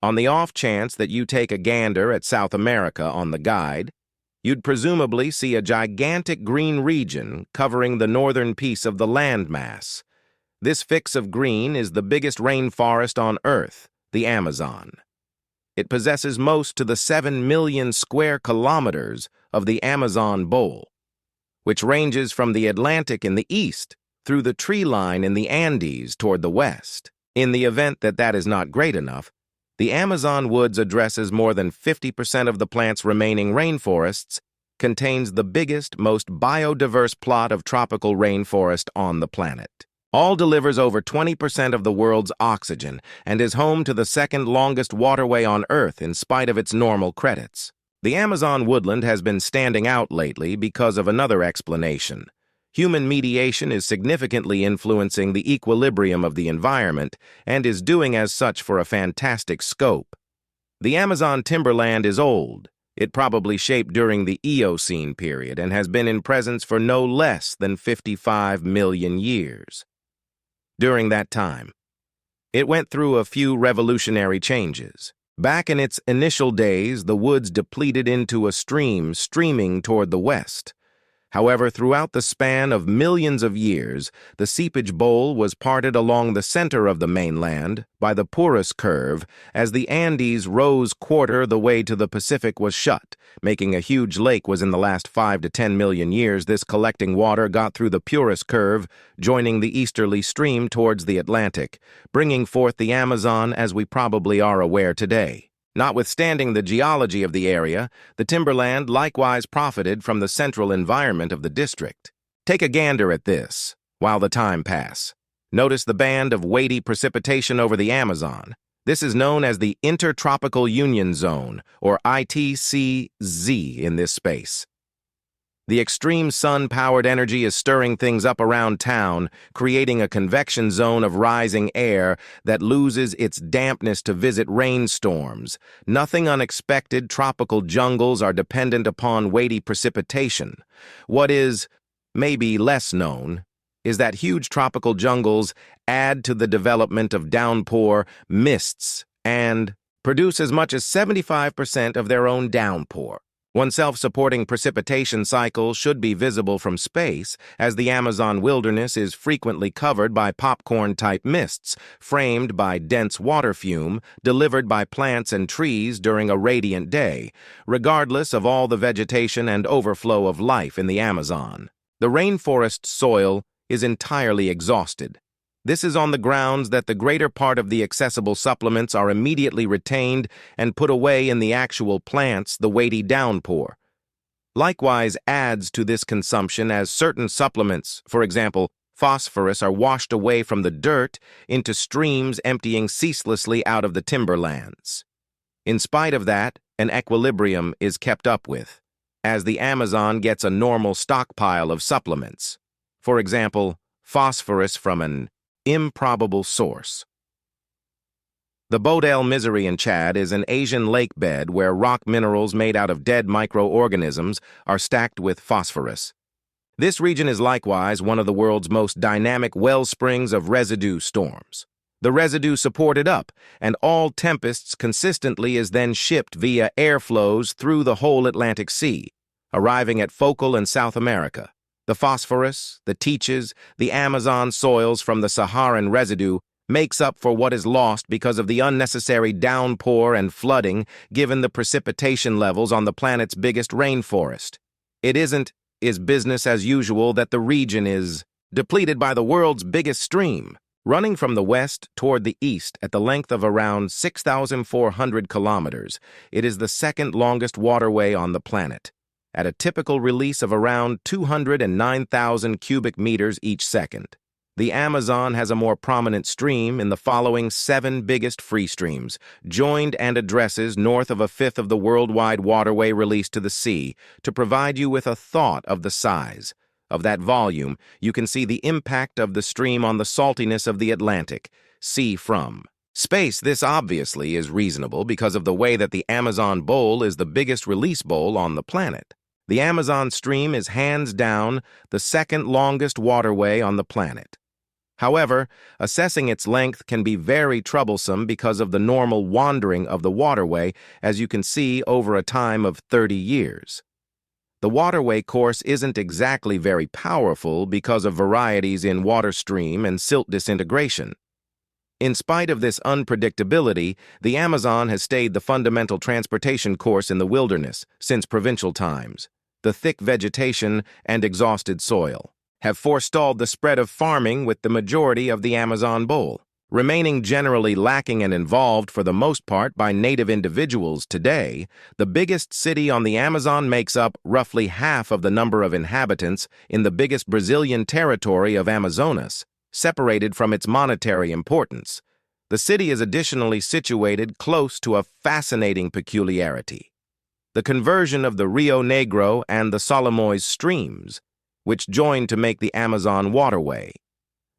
On the off chance that you take a gander at South America on the guide, you'd presumably see a gigantic green region covering the northern piece of the landmass. This fix of green is the biggest rainforest on Earth, the Amazon. It possesses most to the 7 million square kilometers of the Amazon bowl, which ranges from the Atlantic in the east through the tree line in the Andes toward the west. In the event that that is not great enough, the Amazon woods addresses more than 50% of the plant's remaining rainforests, contains the biggest, most biodiverse plot of tropical rainforest on the planet. All delivers over 20% of the world's oxygen and is home to the second longest waterway on Earth in spite of its normal credits. The Amazon woodland has been standing out lately because of another explanation. Human mediation is significantly influencing the equilibrium of the environment and is doing as such for a fantastic scope. The Amazon timberland is old. It probably shaped during the Eocene period and has been in presence for no less than 55 million years. During that time, it went through a few revolutionary changes. Back in its initial days, the woods depleted into a stream streaming toward the west. However, throughout the span of millions of years, the seepage bowl was parted along the center of the mainland by the Purus curve as the Andes rose quarter the way to the Pacific was shut, making a huge lake was in the last 5 to 10 million years. This collecting water got through the Purus curve, joining the easterly stream towards the Atlantic, bringing forth the Amazon as we probably are aware today. Notwithstanding the geology of the area, the timberland likewise profited from the central environment of the district. Take a gander at this, while the time pass. Notice the band of weighty precipitation over the Amazon. This is known as the Intertropical Union Zone, or ITCZ in this space. The extreme sun-powered energy is stirring things up around town, creating a convection zone of rising air that loses its dampness to visit rainstorms. Nothing unexpected. Tropical jungles are dependent upon weighty precipitation. What is, maybe less known, is that huge tropical jungles add to the development of downpour mists and produce as much as 75% of their own downpour. One self-supporting precipitation cycle should be visible from space, as the Amazon wilderness is frequently covered by popcorn-type mists, framed by dense water fume, delivered by plants and trees during a radiant day, regardless of all the vegetation and overflow of life in the Amazon. The rainforest soil is entirely exhausted. This is on the grounds that the greater part of the accessible supplements are immediately retained and put away in the actual plants, the weighty downpour. Likewise adds to this consumption as certain supplements, for example, phosphorus, are washed away from the dirt into streams emptying ceaselessly out of the timberlands. In spite of that, an equilibrium is kept up with, as the Amazon gets a normal stockpile of supplements. For example, phosphorus from an improbable source. The Bodel Misery in Chad is an Asian lake bed where rock minerals made out of dead microorganisms are stacked with phosphorus. This region is likewise one of the world's most dynamic well springs of residue storms. The residue supported up, and all tempests consistently is then shipped via airflows through the whole Atlantic Sea, arriving at Focal and South America. The phosphorus, the teaches, the Amazon soils from the Saharan residue makes up for what is lost because of the unnecessary downpour and flooding given the precipitation levels on the planet's biggest rainforest. It is business as usual that the region is depleted by the world's biggest stream, running from the west toward the east at the length of around 6,400 kilometers. It is the second longest waterway on the planet, at a typical release of around 209,000 cubic meters each second. The Amazon has a more prominent stream in the following 7 biggest free streams, joined and addresses north of a fifth of the worldwide waterway released to the sea. To provide you with a thought of the size of that volume, you can see the impact of the stream on the saltiness of the Atlantic. See from space. This obviously is reasonable because of the way that the Amazon bowl is the biggest release bowl on the planet. The Amazon stream is hands down the second longest waterway on the planet. However, assessing its length can be very troublesome because of the normal wandering of the waterway, as you can see over a time of 30 years. The waterway course isn't exactly very powerful because of varieties in water stream and silt disintegration. In spite of this unpredictability, the Amazon has stayed the fundamental transportation course in the wilderness since provincial times. The thick vegetation and exhausted soil have forestalled the spread of farming with the majority of the Amazon bowl, remaining generally lacking and involved for the most part by native individuals today. The biggest city on the Amazon makes up roughly half of the number of inhabitants in the biggest Brazilian territory of Amazonas, separated from its monetary importance. The city is additionally situated close to a fascinating peculiarity: the conversion of the Rio Negro and the Solimões streams, which join to make the Amazon waterway.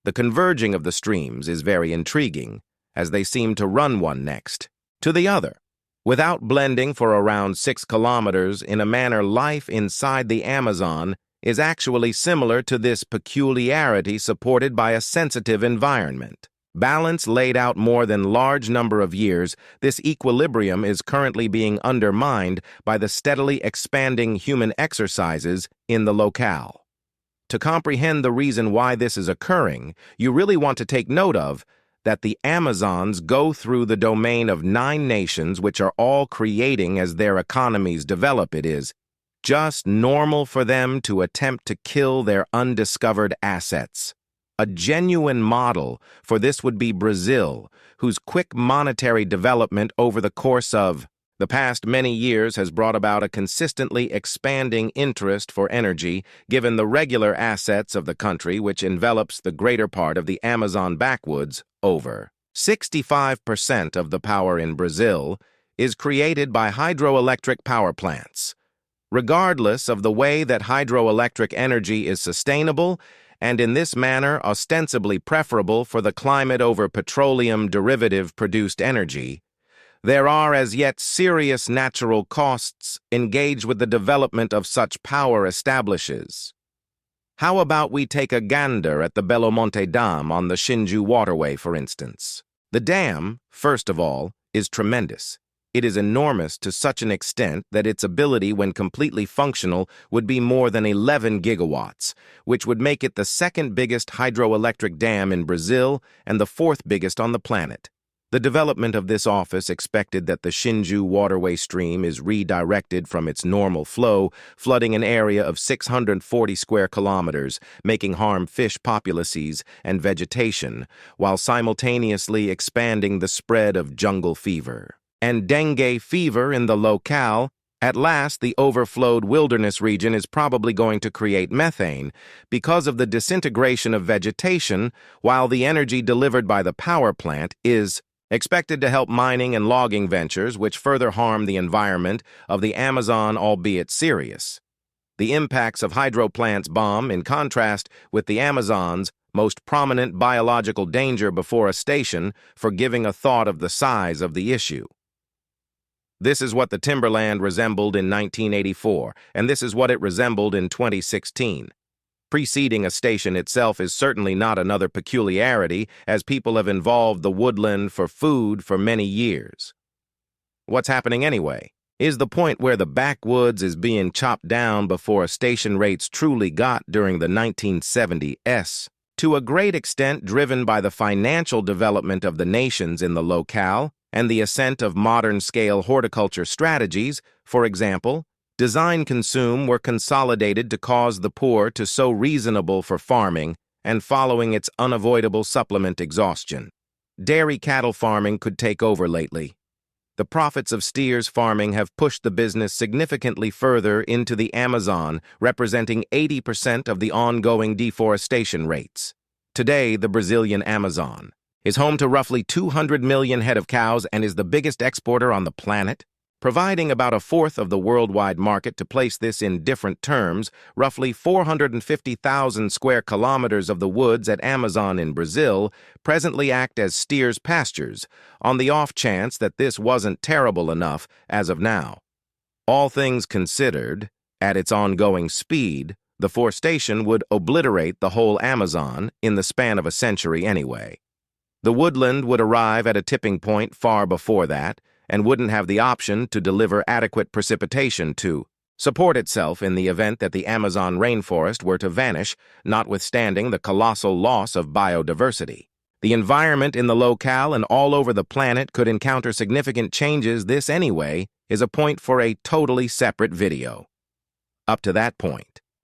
The converging of the streams is very intriguing, as they seem to run one next to the other, without blending for around 6 kilometers in a manner. Life inside the Amazon is actually similar to this peculiarity, supported by a sensitive environment. Balance laid out more than large number of years, this equilibrium is currently being undermined by the steadily expanding human exercises in the locale. To comprehend the reason why this is occurring, you really want to take note of that the Amazons go through the domain of 9 nations which are all creating as their economies develop. It is just normal for them to attempt to kill their undiscovered assets. A genuine model for this would be Brazil, whose quick monetary development over the course of the past many years has brought about a consistently expanding interest for energy, given the regular assets of the country, which envelops the greater part of the Amazon backwoods. Over 65% of the power in Brazil is created by hydroelectric power plants. Regardless of the way that hydroelectric energy is sustainable, and in this manner ostensibly preferable for the climate over petroleum derivative-produced energy, there are as yet serious natural costs engaged with the development of such power establishes. How about we take a gander at the Belo Monte Dam on the Shinju waterway, for instance? The dam, first of all, is tremendous. It is enormous to such an extent that its ability, when completely functional, would be more than 11 gigawatts, which would make it the second biggest hydroelectric dam in Brazil and the 4th biggest on the planet. The development of this office expected that the Shinju waterway stream is redirected from its normal flow, flooding an area of 640 square kilometers, making harm fish populaces and vegetation, while simultaneously expanding the spread of jungle fever and dengue fever in the locale. At last, the overflowed wilderness region is probably going to create methane because of the disintegration of vegetation, while the energy delivered by the power plant is expected to help mining and logging ventures, which further harm the environment of the Amazon, albeit serious. The impacts of hydro plants bomb, in contrast with the Amazon's most prominent biological danger before a station, for giving a thought of the size of the issue. This is what the timberland resembled in 1984, and this is what it resembled in 2016. Preceding a station itself is certainly not another peculiarity, as people have involved the woodland for food for many years. What's happening anyway is the point where the backwoods is being chopped down before station rates truly got during the 1970s, to a great extent driven by the financial development of the nations in the locale and the ascent of modern-scale horticulture strategies. For example, design consume were consolidated to cause the poor to so reasonable for farming and following its unavoidable supplement exhaustion. Dairy cattle farming could take over lately. The profits of steers farming have pushed the business significantly further into the Amazon, representing 80% of the ongoing deforestation rates. Today, the Brazilian Amazon is home to roughly 200 million head of cows and is the biggest exporter on the planet, providing about 1/4 of the worldwide market. To place this in different terms, roughly 450,000 square kilometers of the woods at Amazon in Brazil presently act as steers' pastures, on the off chance that this wasn't terrible enough as of now. All things considered, at its ongoing speed, The forestation would obliterate the whole Amazon in the span of a century anyway. The woodland would arrive at a tipping point far before that and wouldn't have the option to deliver adequate precipitation to support itself in the event that the Amazon rainforest were to vanish, notwithstanding the colossal loss of biodiversity. The environment in the locale and all over the planet could encounter significant changes. This, anyway, is a point for a totally separate video. Up to that point,